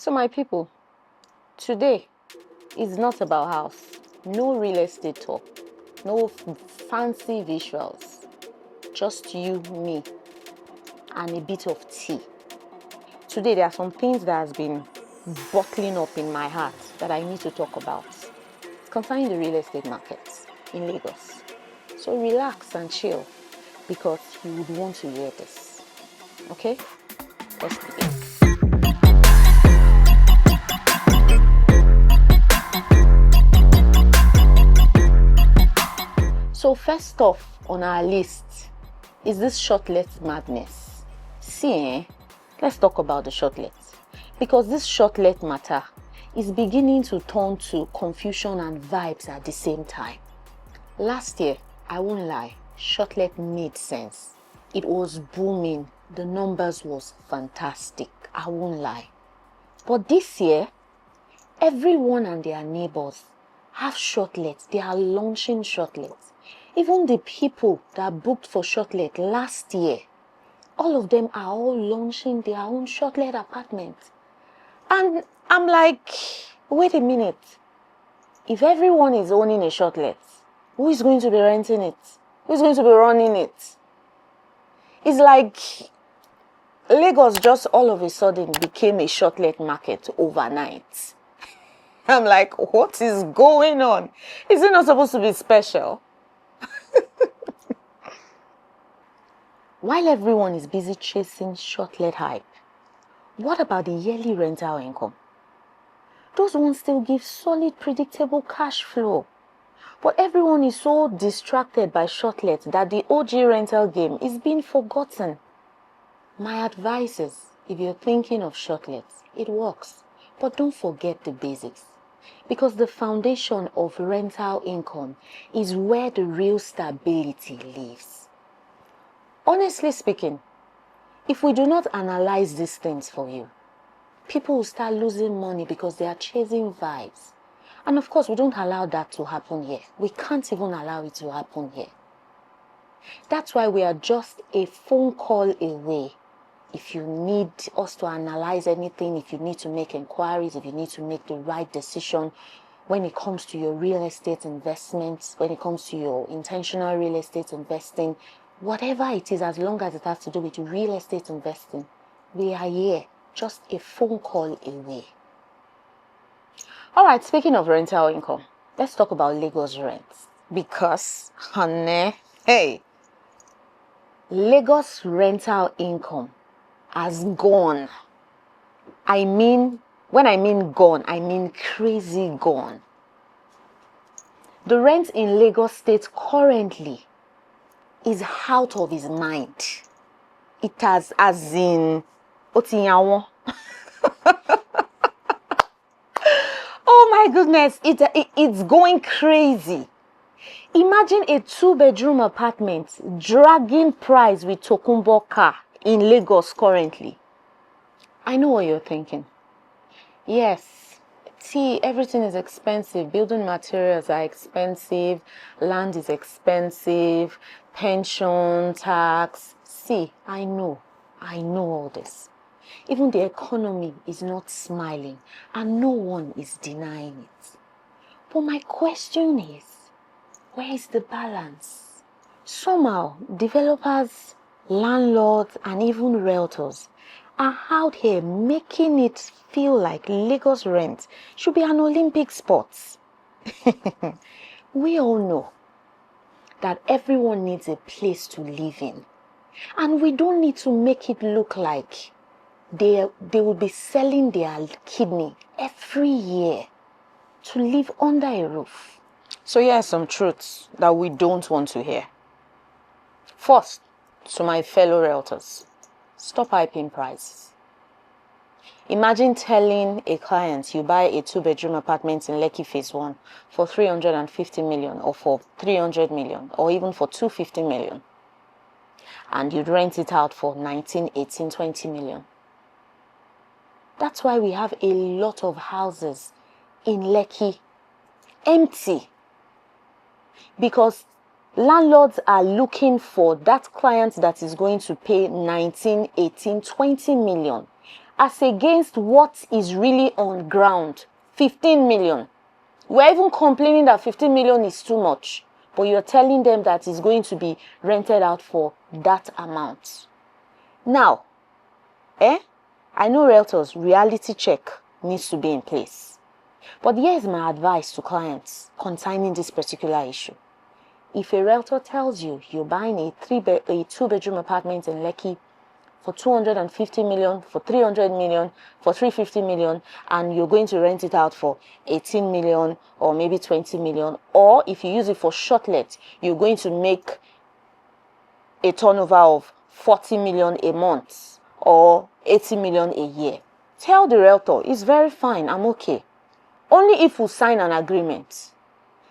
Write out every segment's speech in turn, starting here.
So my people, today is not about house, no real estate talk, no fancy visuals, just you, me, and a bit of tea. Today there are some things that has been bottling up in my heart that I need to talk about. It's concerning the real estate markets in Lagos. So relax and chill because you would want to hear this. Okay? Let's begin. So first off on our list is this shortlet madness. See, let's talk about the shortlet. Because this shortlet matter is beginning to turn to confusion and vibes at the same time. Last year, I won't lie, shortlet made sense. It was booming. The numbers was fantastic. I won't lie. But this year, everyone and their neighbors have shortlets. They are launching shortlets. Even the people that booked for shortlet last year, all of them are all launching their own shortlet apartment. And I'm like, wait a minute. If everyone is owning a shortlet, who is going to be renting it? Who is going to be running it? It's like Lagos just all of a sudden became a shortlet market overnight. I'm like, what is going on? Is it not supposed to be special? While everyone is busy chasing shortlet hype, what about the yearly rental income? Those ones still give solid, predictable cash flow. But everyone is so distracted by shortlet that the OG rental game is being forgotten. My advice is, if you're thinking of shortlets, it works. But don't forget the basics. Because the foundation of rental income is where the real stability lives. Honestly speaking, if we do not analyze these things for you, people will start losing money because they are chasing vibes. And of course, we don't allow that to happen here. We can't even allow it to happen here. That's why we are just a phone call away. If you need us to analyze anything, if you need to make inquiries, if you need to make the right decision when it comes to your real estate investments, when it comes to your intentional real estate investing, whatever it is, as long as it has to do with real estate investing, we are here, just a phone call away. All right, speaking of rental income, let's talk about Lagos rents. Because, honey, hey, Lagos rental income has gone. I mean, when I mean gone, I mean crazy gone. The rent in Lagos State currently is out of his mind. It has, as in, Otinyawo. Oh my goodness, it's going crazy. Imagine a 2-bedroom apartment dragging price with Tokunbo car in Lagos currently. I know what you're thinking. Yes, see, everything is expensive. Building materials are expensive. Land is expensive. Pension, tax. See, I know all this. Even the economy is not smiling and no one is denying it. But my question is, where is the balance? Somehow, developers, landlords, and even realtors are out here making it feel like Lagos rent should be an Olympic sport. We all know that everyone needs a place to live in. And we don't need to make it look like they will be selling their kidney every year to live under a roof. So here are some truths that we don't want to hear. First, to my fellow realtors, stop hyping prices. Imagine telling a client you buy a 2-bedroom apartment in Lekki Phase 1 for 350 million or for 300 million or even for 250 million. And you'd rent it out for 19, 18, 20 million. That's why we have a lot of houses in Lekki empty. Because landlords are looking for that client that is going to pay 19, 18, 20 million. as against what is really on ground, 15 million. We're even complaining that 15 million is too much, but you're telling them that it's going to be rented out for that amount. Now, I know Realtors, reality check needs to be in place. But here's my advice to clients concerning this particular issue. If a realtor tells you you're buying a 2-bedroom apartment in Lekki for 250 million, for 300 million, for 350 million, and you're going to rent it out for 18 million or maybe 20 million, or if you use it for Shortlet, you're going to make a turnover of 40 million a month or 80 million a year. Tell the realtor, it's very fine, I'm okay. Only if we sign an agreement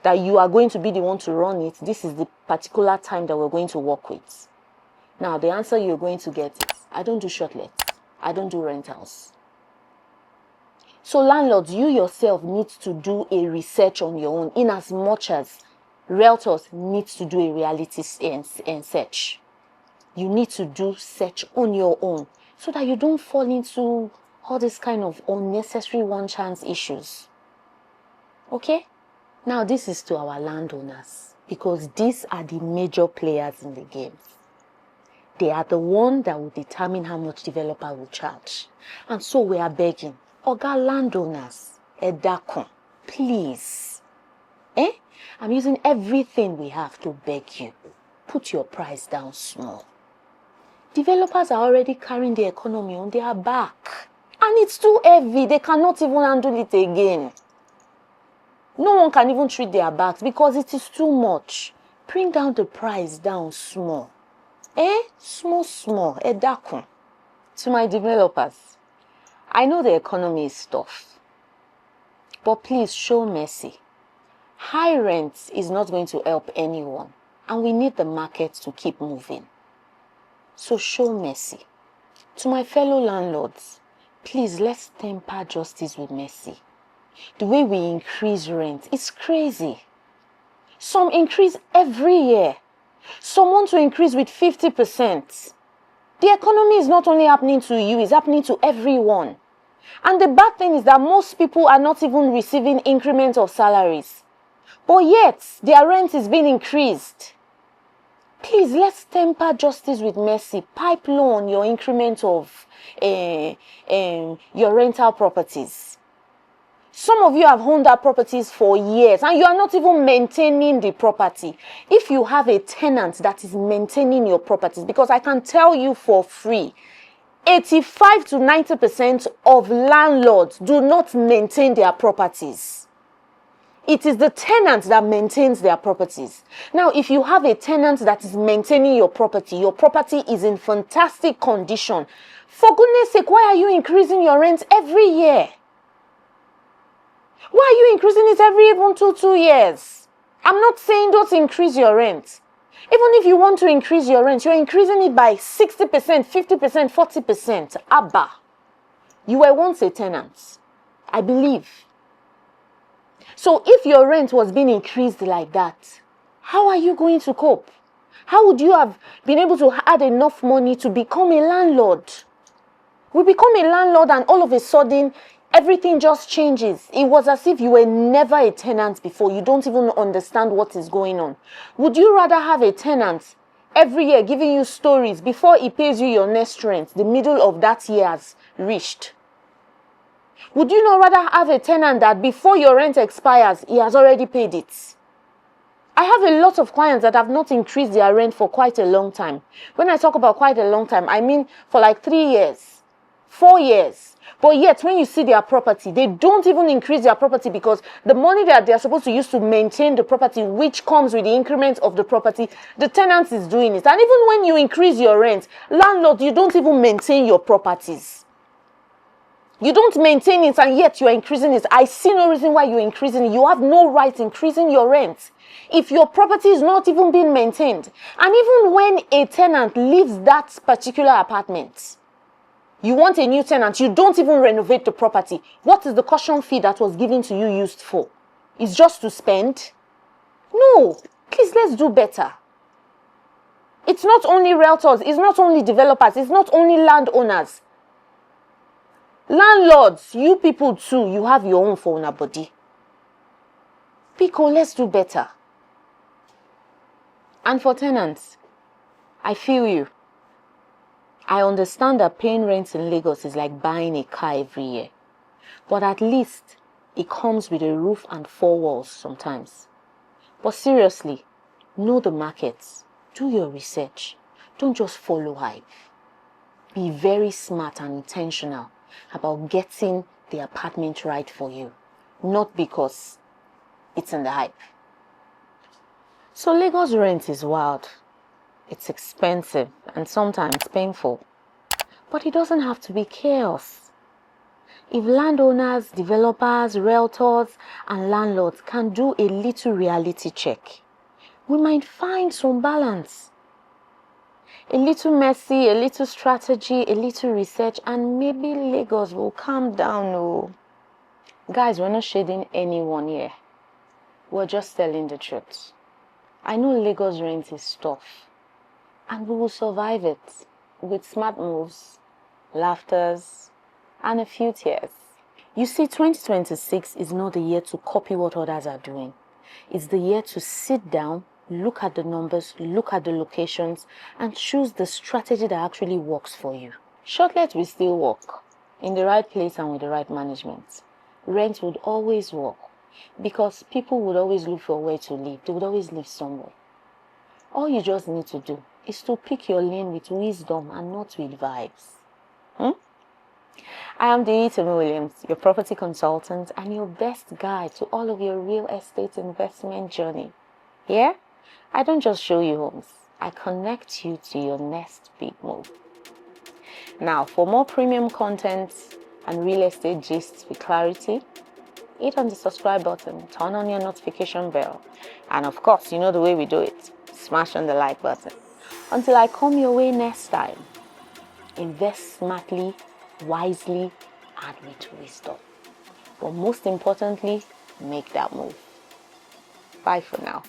that you are going to be the one to run it, this is the particular time that we're going to work with. Now, the answer you're going to get is, I don't do Shortlet. I don't do rentals. So landlords, you yourself need to do a research on your own, in as much as realtors need to do a reality search. You need to do search on your own so that you don't fall into all this kind of unnecessary one-chance issues. Okay? Now, this is to our landowners, because these are the major players in the game. They are the one that will determine how much developer will charge. And so we are begging, Oga landowners, Edakon, please. I'm using everything we have to beg you. Put your price down small. Developers are already carrying the economy on their back. And it's too heavy. They cannot even handle it again. No one can even treat their backs because it is too much. Bring down the price down small. Small. Edakun. To my developers, I know the economy is tough, but please show mercy. High rent is not going to help anyone, and we need the market to keep moving. So show mercy. To my fellow landlords, please, let's temper justice with mercy. The way we increase rent is crazy. Some increase every year. Some want to increase with 50%. The economy is not only happening to you, it's happening to everyone. And the bad thing is that most people are not even receiving increment of salaries. But yet, their rent is being increased. Please, let's temper justice with mercy. Pipe low on your increment of your rental properties. Some of you have owned that properties for years and you are not even maintaining the property. If you have a tenant that is maintaining your properties, because I can tell you for free, 85 to 90% of landlords do not maintain their properties. It is the tenant that maintains their properties. Now, if you have a tenant that is maintaining your property is in fantastic condition. For goodness sake, why are you increasing your rent every year? Why are you increasing it every even 2 years? I'm not saying don't increase your rent. Even if you want to increase your rent, you're increasing it by 60%, 50%, 40%. Abba. You were once a tenant, I believe. So if your rent was being increased like that, how are you going to cope? How would you have been able to add enough money to become a landlord? We become a landlord and all of a sudden, everything just changes. It was as if you were never a tenant before. You don't even understand what is going on. Would you rather have a tenant every year giving you stories before he pays you your next rent, the middle of that year has reached? Would you not rather have a tenant that before your rent expires, he has already paid it? I have a lot of clients that have not increased their rent for quite a long time. When I talk about quite a long time, I mean for like 3 years, 4 years. But yet, when you see their property, they don't even increase their property because the money that they're supposed to use to maintain the property, which comes with the increment of the property, the tenant is doing it. And even when you increase your rent, landlord, you don't even maintain your properties. You don't maintain it and yet you're increasing it. I see no reason why you're increasing it. You have no right increasing your rent if your property is not even being maintained. And even when a tenant leaves that particular apartment, you want a new tenant, you don't even renovate the property. What is the caution fee that was given to you used for? It's just to spend? No, please, let's do better. It's not only realtors, it's not only developers, it's not only landowners. Landlords, you people too, you have your own for una body. Pico, let's do better. And for tenants, I feel you. I understand that paying rent in Lagos is like buying a car every year. But at least it comes with a roof and four walls sometimes. But seriously, know the markets. Do your research. Don't just follow hype. Be very smart and intentional about getting the apartment right for you. Not because it's in the hype. So Lagos rent is wild. It's expensive and sometimes painful. But it doesn't have to be chaos. If landowners, developers, realtors, and landlords can do a little reality check, we might find some balance. A little mercy, a little strategy, a little research, and maybe Lagos will calm down. Oh. Guys, we're not shading anyone here. We're just telling the truth. I know Lagos rent is tough, and we will survive it with smart moves, laughters, and a few tears. You see, 2026 is not the year to copy what others are doing. It's the year to sit down, look at the numbers, look at the locations, and choose the strategy that actually works for you. Shortlet will still work in the right place and with the right management. Rent would always work because people would always look for where to live. They would always live somewhere. All you just need to do is to pick your lane with wisdom and not with vibes. I am the Eyitemi Williams, your property consultant and your best guide to all of your real estate investment journey. Here, I don't just show you homes, I connect you to your next big move. Now, for more premium content and real estate gists with clarity, hit on the subscribe button, turn on your notification bell, and of course, you know the way we do it, smash on the like button. Until I come your way next time, invest smartly, wisely, and with wisdom. But most importantly, make that move. Bye for now.